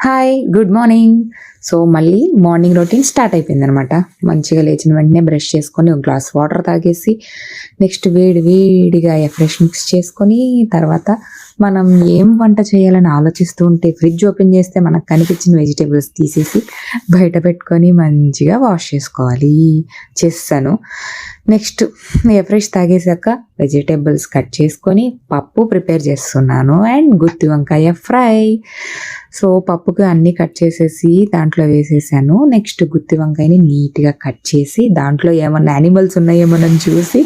Hi good morning. So మళ్ళీ morning routine start అయిపోయింది అనమాట. మంచిగా లేచిన వెంటనే బ్రష్ చేసుకొని ఒక గ్లాస్ వాటర్ తాగేసి నెక్స్ట్ వేడిగా ఫ్రెష్ మిక్స్ చేసుకొని తర్వాత మనం ఏం వంట చేయాలని ఆలోచిస్తూ ఉంటే ఫ్రిడ్జ్ ఓపెన్ చేస్తే మనకు కనిపించిన వెజిటేబుల్స్ తీసేసి బయట పెట్టుకొని మంచిగా వాష్ చేసుకోవాలి. చేస్తాను. నెక్స్ట్ ఫ్రెష్ తాగేసాక వెజిటేబుల్స్ కట్ చేసుకొని పప్పు ప్రిపేర్ చేస్తున్నాను అండ్ గుత్తి వంకాయ ఫ్రై. సో పప్పుకి అన్నీ కట్ చేసేసి దాంట్లో వేసేసాను. నెక్స్ట్ గుత్తి వంకాయని నీట్గా కట్ చేసి దాంట్లో ఏమన్నా యానిమల్స్ ఉన్నాయేమోనని చూసి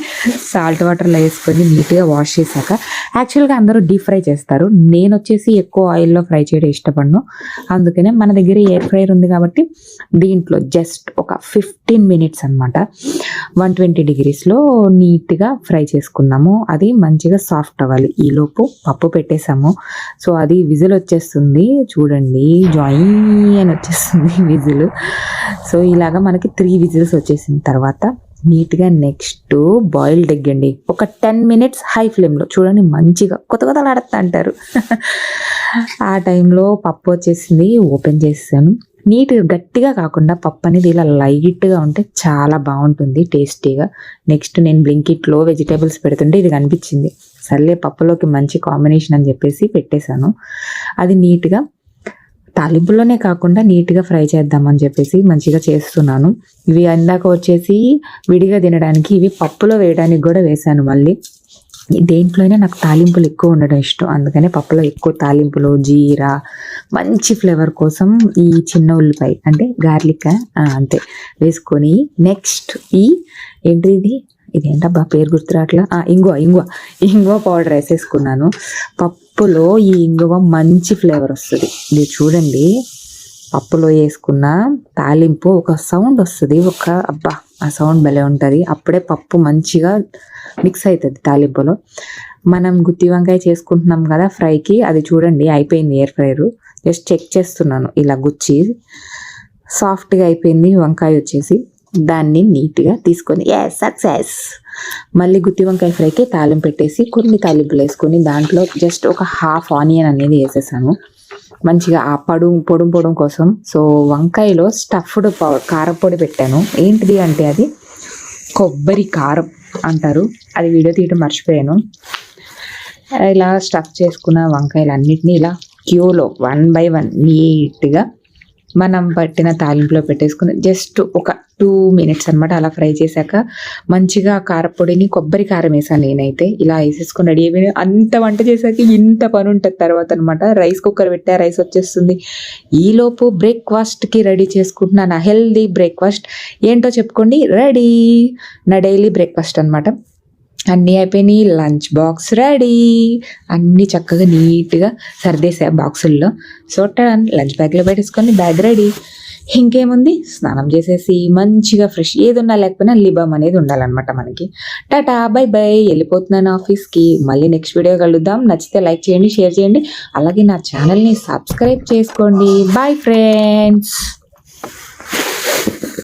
సాల్ట్ వాటర్లో వేసుకొని నీట్గా వాష్ చేశాక, యాక్చువల్గా అందరూ డీప్ ఫ్రై చేస్తారు, నేను వచ్చేసి ఎక్కువ ఆయిల్లో ఫ్రై చేయడం ఇష్టపడను. అందుకనే మన దగ్గర ఎయిర్ ఫ్రైయర్ ఉంది కాబట్టి దీంట్లో జస్ట్ ఒక 15 minutes అనమాట 120 degreesలో నీట్గా ఫ్రై చేసుకున్నాము. అది మంచిగా సాఫ్ట్ అవ్వాలి. ఈలోపు పప్పు పెట్టేసాము. సో అది విజిల్ వచ్చేస్తుంది చూడండి, జాయిన్ అని వచ్చేస్తుంది విజిల్. సో ఇలాగా మనకి 3 విజిల్స్ వచ్చేసిన తర్వాత నీట్గా నెక్స్ట్ బాయిల్డ్ ఎగ్ అండి, ఒక 10 minutes హై ఫ్లేమ్లో చూడండి, మంచిగా కొత్తలాడుతా అంటారు. ఆ టైంలో పప్పు వచ్చేసింది, ఓపెన్ చేసాను. నీట్గా గట్టిగా కాకుండా పప్పు అనేది ఇలా లైట్గా ఉంటే చాలా బాగుంటుంది టేస్టీగా. నెక్స్ట్ నేను బ్లింకిట్లో వెజిటేబుల్స్ పెడుతుంటే ఇది కనిపించింది, సర్లే పప్పులోకి మంచి కాంబినేషన్ అని చెప్పేసి పెట్టేశాను. అది నీట్గా తాలింపులోనే కాకుండా నీట్గా ఫ్రై చేద్దామని చెప్పేసి మంచిగా చేస్తున్నాను. ఇవి అందాక వచ్చేసి విడిగా తినడానికి, ఇవి పప్పులో వేయడానికి కూడా వేసాను. మళ్ళీ దేంట్లోనే నాకు తాలింపులు ఎక్కువ ఉండడం ఇష్టం, అందుకనే పప్పులో ఎక్కువ తాలింపులు, జీరా, మంచి ఫ్లేవర్ కోసం ఈ చిన్న ఉల్లిపాయ అంటే గార్లిక్ అంతే వేసుకొని నెక్స్ట్ ఇదేంటబ్బా పేరు గుర్తురాట్లా, ఇంగువ పౌడర్ వేసేసుకున్నాను. పప్పులో ఈ ఇంగువ మంచి ఫ్లేవర్ వస్తుంది. ఇది చూడండి, పప్పులో వేసుకున్న తాలింపు ఒక సౌండ్ వస్తుంది, ఆ సౌండ్ భలే ఉంటుంది. అప్పుడే పప్పు మంచిగా మిక్స్ అవుతుంది తాలింపులో. మనం గుత్తి వంకాయ చేసుకుంటున్నాం కదా ఫ్రైకి, అది చూడండి అయిపోయింది ఎయిర్ ఫ్రైయర్. జస్ట్ చెక్ చేస్తున్నాను, ఇలా గుచ్చి సాఫ్ట్గా అయిపోయింది వంకాయ వచ్చేసి. దాన్ని నీట్గా తీసుకొని సక్సెస్. మళ్ళీ గుత్తి వంకాయ ఫ్రైకి తాలింపు పెట్టేసి కొన్ని తాలింపులు వేసుకొని దాంట్లో జస్ట్ ఒక హాఫ్ ఆనియన్ అనేది వేసేసాను మంచిగా ఆ పొడుం కోసం. సో వంకాయలో స్టఫ్డ్ కారపొడి పెట్టాను. ఏంటిది అంటే అది కొబ్బరి కారం అంటారు, అది వీడియో తీయడం మర్చిపోయాను. ఇలా స్టఫ్ చేసుకున్న వంకాయలు అన్నిటినీ ఇలా క్యూలో 1 by 1 నీట్గా మనం పట్టిన తాలింపులో పెట్టేసుకుని జస్ట్ ఒక 2 minutes అనమాట. అలా ఫ్రై చేశాక మంచిగా కారపొడిని, కొబ్బరి కారం వేసాను నేనైతే. ఇలా వేసేసుకొని రెడీ అయిపోయి అంత వంట చేశాక ఇంత పని ఉంటుంది తర్వాత అనమాట. రైస్ కుక్కర్ పెట్టా, రైస్ వచ్చేస్తుంది. ఈలోపు బ్రేక్ఫాస్ట్కి రెడీ చేసుకుంటున్నాను. హెల్దీ బ్రేక్ఫాస్ట్ ఏంటో చెప్పుకోండి. రెడీ నా డైలీ బ్రేక్ఫాస్ట్ అనమాట. అన్నీ అయిపోయినాయి, లంచ్ బాక్స్ రెడీ, అన్నీ చక్కగా నీట్గా సర్దేసా బాక్సుల్లో. సో లంచ్ బ్యాగ్లో పెట్టేసుకొని బ్యాగ్ రెడీ. ఇంకేముంది, స్నానం చేసేసి మంచిగా ఫ్రెష్, ఏది ఉన్నా లేకపోయినా లిబమ్ అనేది ఉండాలన్నమాట మనకి. టాటా బై బై, వెళ్ళిపోతున్నాను ఆఫీస్కి. మళ్ళీ నెక్స్ట్ వీడియో కలుద్దాం. నచ్చితే లైక్ చేయండి, షేర్ చేయండి, అలాగే నా ఛానల్ని సబ్స్క్రైబ్ చేసుకోండి. Bye friends.